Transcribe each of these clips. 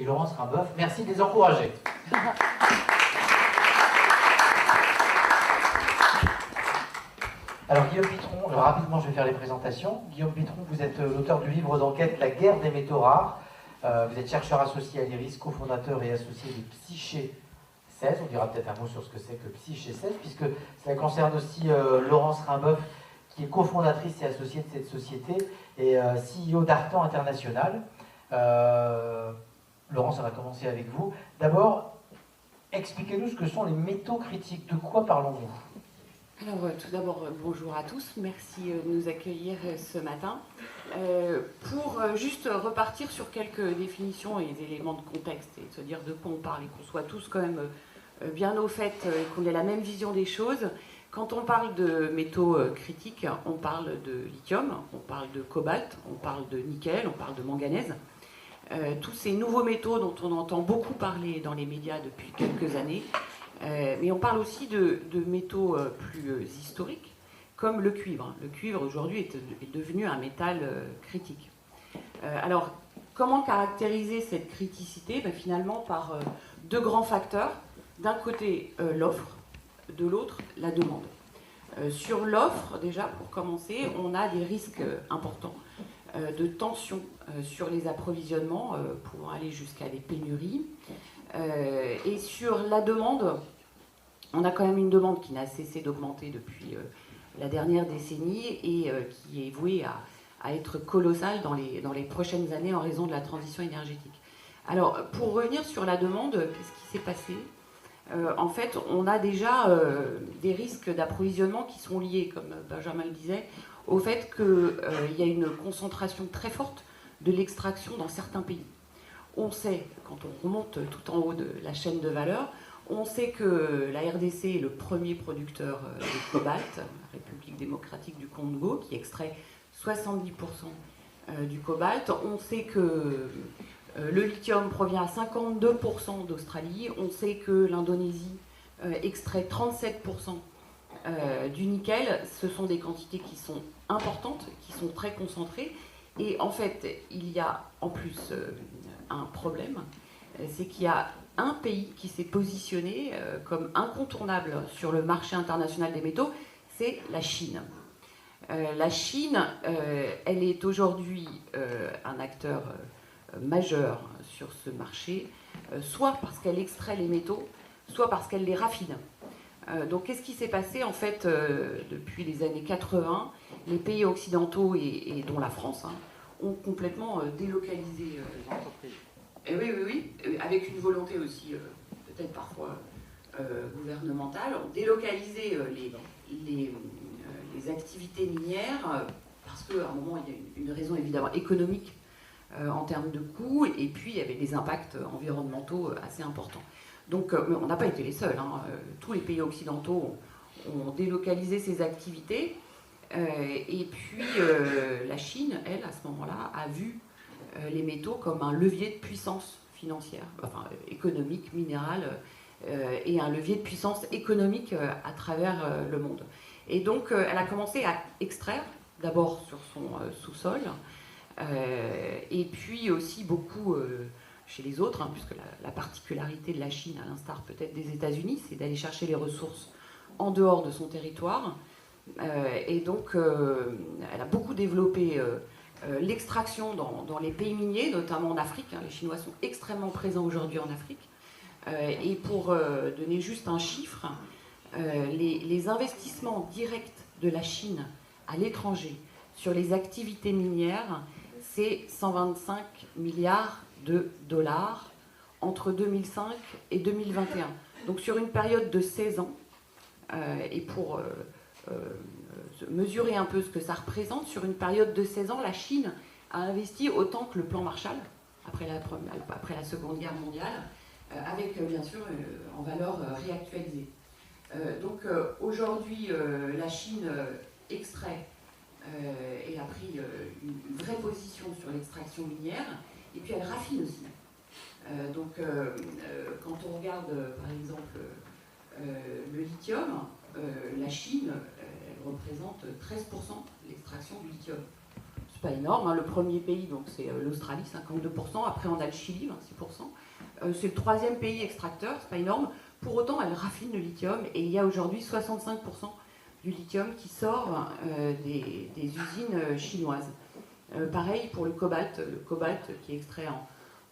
Laurence Rimboeuf. Merci de les encourager. Alors Guillaume Pitron, rapidement je vais faire les présentations. Guillaume Pitron, vous êtes l'auteur du livre d'enquête La guerre des métaux rares. Vous êtes chercheur associé à l'IRIS, cofondateur et associé de Psyché 16. On dira peut-être un mot sur ce que c'est que Psyché 16, puisque cela concerne aussi Laurence Rimboeuf, qui est cofondatrice et associée de cette société, et CEO d'Artan International. Laurence, on va commencer avec vous. D'abord, expliquez-nous ce que sont les métaux critiques. De quoi parlons-nous ? Alors tout d'abord, bonjour à tous, merci de nous accueillir ce matin. Pour juste repartir sur quelques définitions et éléments de contexte et se dire de quoi on parle et qu'on soit tous quand même bien au fait et qu'on ait la même vision des choses. Quand on parle de métaux critiques, on parle de lithium, on parle de cobalt, on parle de nickel, on parle de manganèse. Tous ces nouveaux métaux dont on entend beaucoup parler dans les médias depuis quelques années. Mais on parle aussi de métaux plus historiques, comme le cuivre. Le cuivre, aujourd'hui, est devenu un métal critique. Alors, comment caractériser cette criticité ? Finalement, par deux grands facteurs. D'un côté, l'offre, de l'autre, la demande. Sur l'offre, déjà, pour commencer, on a des risques importants de tension sur les approvisionnements, pouvant aller jusqu'à des pénuries. Et sur la demande, on a quand même une demande qui n'a cessé d'augmenter depuis la dernière décennie et qui est vouée à être colossale dans les prochaines années en raison de la transition énergétique. Alors, pour revenir sur la demande, qu'est-ce qui s'est passé ? En fait, on a déjà des risques d'approvisionnement qui sont liés, comme Benjamin le disait, au fait qu'il y a une concentration très forte de l'extraction dans certains pays. On sait, quand on remonte tout en haut de la chaîne de valeur, on sait que la RDC est le premier producteur de cobalt, la République démocratique du Congo, qui extrait 70% du cobalt. On sait que le lithium provient à 52% d'Australie. On sait que l'Indonésie extrait 37% du nickel. Ce sont des quantités qui sont importantes, qui sont très concentrées. Et en fait, il y a en plus un problème, c'est qu'il y a un pays qui s'est positionné comme incontournable sur le marché international des métaux, c'est la Chine. La Chine, elle est aujourd'hui un acteur majeur sur ce marché, soit parce qu'elle extrait les métaux, soit parce qu'elle les raffine. Donc qu'est-ce qui s'est passé en fait depuis les années 80 ? Les pays occidentaux, et dont la France, ont complètement délocalisé l'entreprise. Et oui, avec une volonté aussi, peut-être parfois gouvernementale, ont délocalisé les activités minières, parce qu'à un moment, il y a une raison évidemment économique en termes de coûts, et puis il y avait des impacts environnementaux assez importants. Donc on n'a pas été les seuls, tous les pays occidentaux ont délocalisé ces activités, et puis la Chine, elle, à ce moment-là, a vu les métaux comme un levier de puissance financière, enfin économique, minérale, et un levier de puissance économique à travers le monde. Et donc elle a commencé à extraire, d'abord sur son sous-sol, et puis aussi beaucoup chez les autres, puisque la particularité de la Chine, à l'instar peut-être des États-Unis, c'est d'aller chercher les ressources en dehors de son territoire. Et donc elle a beaucoup développé l'extraction dans les pays miniers, notamment en Afrique. Les Chinois sont extrêmement présents aujourd'hui en Afrique. Et pour donner juste un chiffre, les investissements directs de la Chine à l'étranger sur les activités minières, c'est 125 milliards de dollars entre 2005 et 2021. Donc sur une période de 16 ans, et pour mesurer un peu ce que ça représente, sur une période de 16 ans, la Chine a investi autant que le plan Marshall, après la Seconde Guerre mondiale, avec bien sûr en valeur réactualisée. Donc aujourd'hui, la Chine extrait et a pris une vraie position sur l'extraction minière, et puis elle raffine aussi. Donc quand on regarde par exemple le lithium, la Chine elle représente 13% de l'extraction du lithium c'est pas énorme, hein. Le premier pays, donc c'est l'Australie, 52%. Après, on a le Chili, 26%. C'est le troisième pays extracteur, c'est pas énorme. Pour autant, elle raffine le lithium et il y a aujourd'hui 65% du lithium qui sort des usines chinoises. Pareil pour le cobalt qui est extrait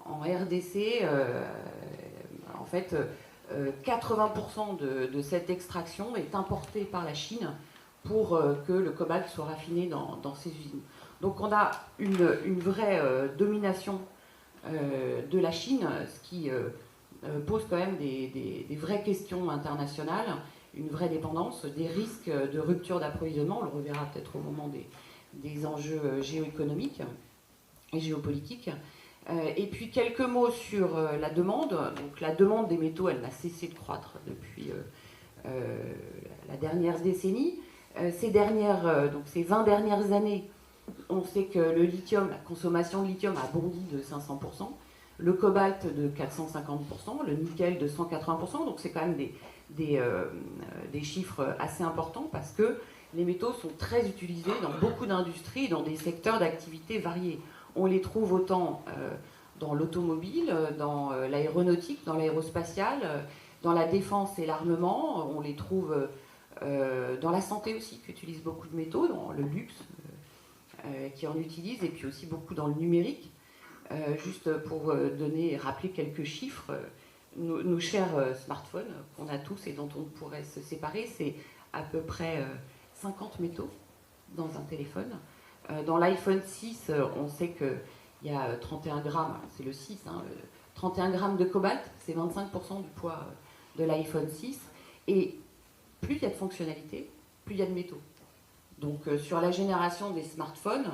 en RDC. En fait, 80% de cette extraction est importée par la Chine pour que le cobalt soit raffiné dans ces usines. Donc on a une vraie domination de la Chine, ce qui pose quand même des vraies questions internationales, une vraie dépendance, des risques de rupture d'approvisionnement, on le reverra peut-être au moment des enjeux géoéconomiques et géopolitiques. Et puis quelques mots sur la demande. Donc la demande des métaux, elle n'a cessé de croître depuis la dernière décennie. Ces 20 dernières années, on sait que le lithium, la consommation de lithium a bondi de 500%, le cobalt de 450%, le nickel de 180%, donc c'est quand même des chiffres assez importants parce que les métaux sont très utilisés dans beaucoup d'industries, dans des secteurs d'activité variés. On les trouve autant dans l'automobile, dans l'aéronautique, dans l'aérospatiale, dans la défense et l'armement, on les trouve dans la santé aussi, qui utilise beaucoup de métaux, dans le luxe, qui en utilise, et puis aussi beaucoup dans le numérique. Juste pour rappeler quelques chiffres, nos chers smartphones qu'on a tous et dont on pourrait se séparer, c'est à peu près 50 métaux dans un téléphone. Dans l'iPhone 6, on sait qu'il y a 31 grammes, c'est le 6, 31 grammes de cobalt, c'est 25% du poids de l'iPhone 6. Et plus il y a de fonctionnalités, plus il y a de métaux. Donc sur la génération des smartphones,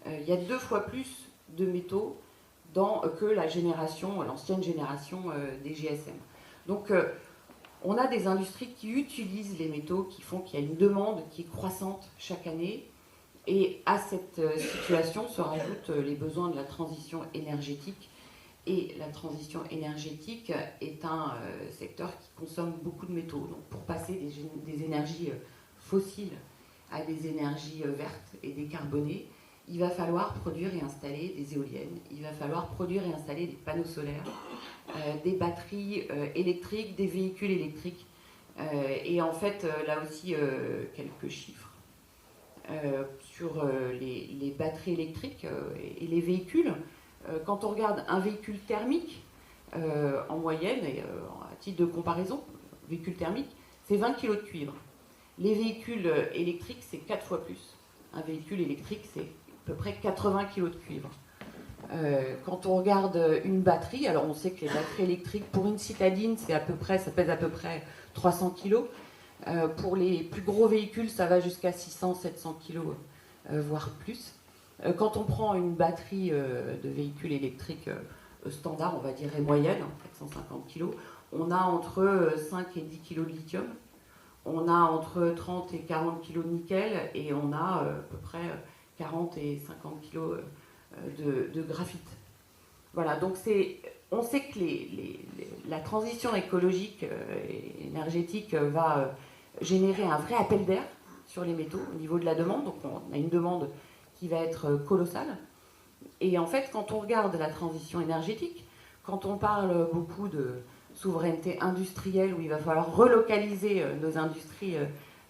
il y a 2 fois plus de métaux que l'ancienne génération des GSM. Donc on a des industries qui utilisent les métaux, qui font qu'il y a une demande qui est croissante chaque année. Et à cette situation se rajoutent les besoins de la transition énergétique. Et la transition énergétique est un secteur qui consomme beaucoup de métaux. Donc pour passer des énergies fossiles à des énergies vertes et décarbonées, il va falloir produire et installer des éoliennes, il va falloir produire et installer des panneaux solaires, des batteries électriques, des véhicules électriques. Et en fait, là aussi, quelques chiffres sur les batteries électriques et les véhicules. Quand on regarde un véhicule thermique, en moyenne, et à titre de comparaison, véhicule thermique, c'est 20 kg de cuivre. Les véhicules électriques, c'est 4 fois plus. Un véhicule électrique, c'est à peu près 80 kg de cuivre. Quand on regarde une batterie, alors on sait que les batteries électriques, pour une citadine, ça pèse à peu près 300 kg. Pour les plus gros véhicules, ça va jusqu'à 600-700 kg, voire plus. Quand on prend une batterie de véhicule électrique standard, on va dire moyenne, 450 kg, on a entre 5 et 10 kg de lithium, on a entre 30 et 40 kg de nickel, et on a à peu près 40 et 50 kg de graphite. Voilà, donc on sait que la transition écologique et énergétique va générer un vrai appel d'air sur les métaux au niveau de la demande. Donc on a une demande qui va être colossale. Et en fait, quand on regarde la transition énergétique, quand on parle beaucoup de souveraineté industrielle, où il va falloir relocaliser nos industries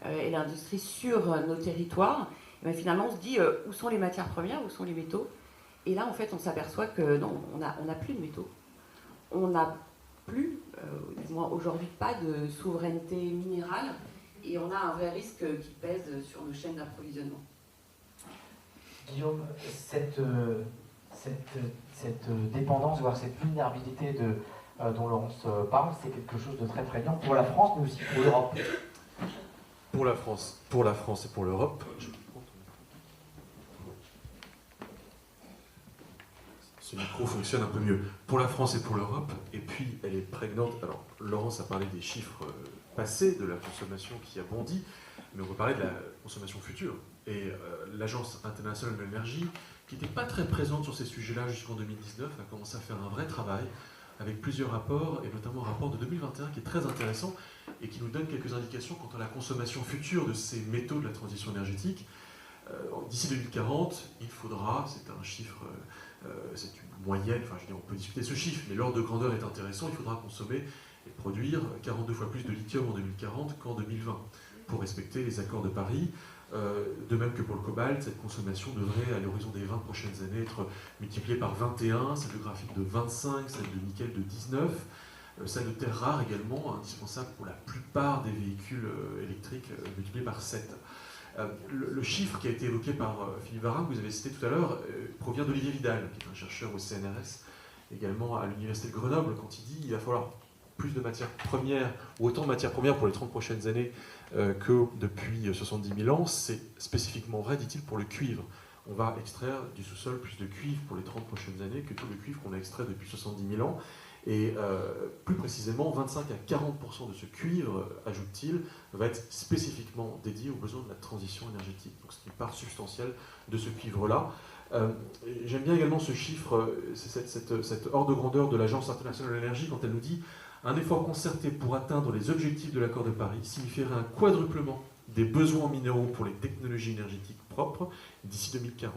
et l'industrie sur nos territoires, et bien finalement on se dit où sont les matières premières, où sont les métaux. Et là en fait on s'aperçoit que non, on n'a plus de métaux. On n'a plus, du moins aujourd'hui, pas de souveraineté minérale, et on a un vrai risque qui pèse sur nos chaînes d'approvisionnement. Guillaume, cette dépendance, voire cette vulnérabilité dont Laurence parle, c'est quelque chose de très prégnant pour la France, mais aussi pour l'Europe. Pour la France et pour l'Europe, ce micro fonctionne un peu mieux. Pour la France et pour l'Europe, et puis elle est prégnante. Alors, Laurence a parlé des chiffres passés de la consommation qui a bondi, mais on peut parler de la consommation future. Et l'Agence internationale de l'énergie, qui n'était pas très présente sur ces sujets-là jusqu'en 2019, a commencé à faire un vrai travail avec plusieurs rapports, et notamment un rapport de 2021 qui est très intéressant et qui nous donne quelques indications quant à la consommation future de ces métaux de la transition énergétique. D'ici 2040, il faudra, c'est un chiffre, c'est une moyenne, enfin je veux dire, on peut discuter ce chiffre, mais l'ordre de grandeur est intéressant, il faudra consommer et produire 42 fois plus de lithium en 2040 qu'en 2020 pour respecter les accords de Paris. De même que pour le cobalt, cette consommation devrait, à l'horizon des 20 prochaines années, être multipliée par 21, celle de graphite de 25, celle de nickel de 19, celle de terres rares également, indispensable pour la plupart des véhicules électriques, multipliée par 7. Le chiffre qui a été évoqué par Philippe Varin, que vous avez cité tout à l'heure, provient d'Olivier Vidal, qui est un chercheur au CNRS, également à l'Université de Grenoble, quand il dit qu'il va falloir plus de matières premières, ou autant de matières premières pour les 30 prochaines années que depuis 70 000 ans. C'est spécifiquement vrai, dit-il, pour le cuivre. On va extraire du sous-sol plus de cuivre pour les 30 prochaines années que tout le cuivre qu'on a extrait depuis 70 000 ans. Et plus précisément, 25 à 40% de ce cuivre, ajoute-t-il, va être spécifiquement dédié aux besoins de la transition énergétique. Donc c'est une part substantielle de ce cuivre-là. J'aime bien également ce chiffre, cette ordre de grandeur de l'Agence internationale de l'énergie, quand elle nous dit « Un effort concerté pour atteindre les objectifs de l'accord de Paris signifierait un quadruplement des besoins en minéraux pour les technologies énergétiques propres d'ici 2040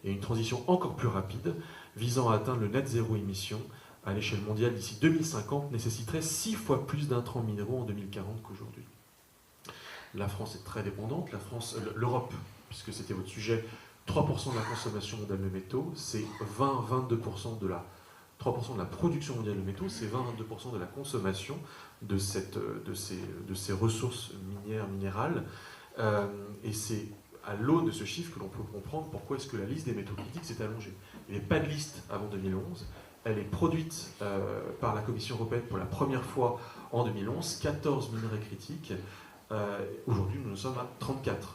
et une transition encore plus rapide visant à atteindre le net zéro émission à l'échelle mondiale d'ici 2050 nécessiterait 6 fois plus d'intrants minéraux en 2040 qu'aujourd'hui. » La France est très dépendante, l'Europe, puisque c'était votre sujet, 3% de la consommation mondiale de métaux, c'est 20-22% de la 3% de la production mondiale de métaux, c'est 20-22% de la consommation de ces ressources minières, minérales. Et c'est à l'aune de ce chiffre que l'on peut comprendre pourquoi est-ce que la liste des métaux critiques s'est allongée. Il n'y avait pas de liste avant 2011. Elle est produite par la Commission européenne pour la première fois en 2011, 14 minerais critiques. Aujourd'hui, nous en sommes à 34.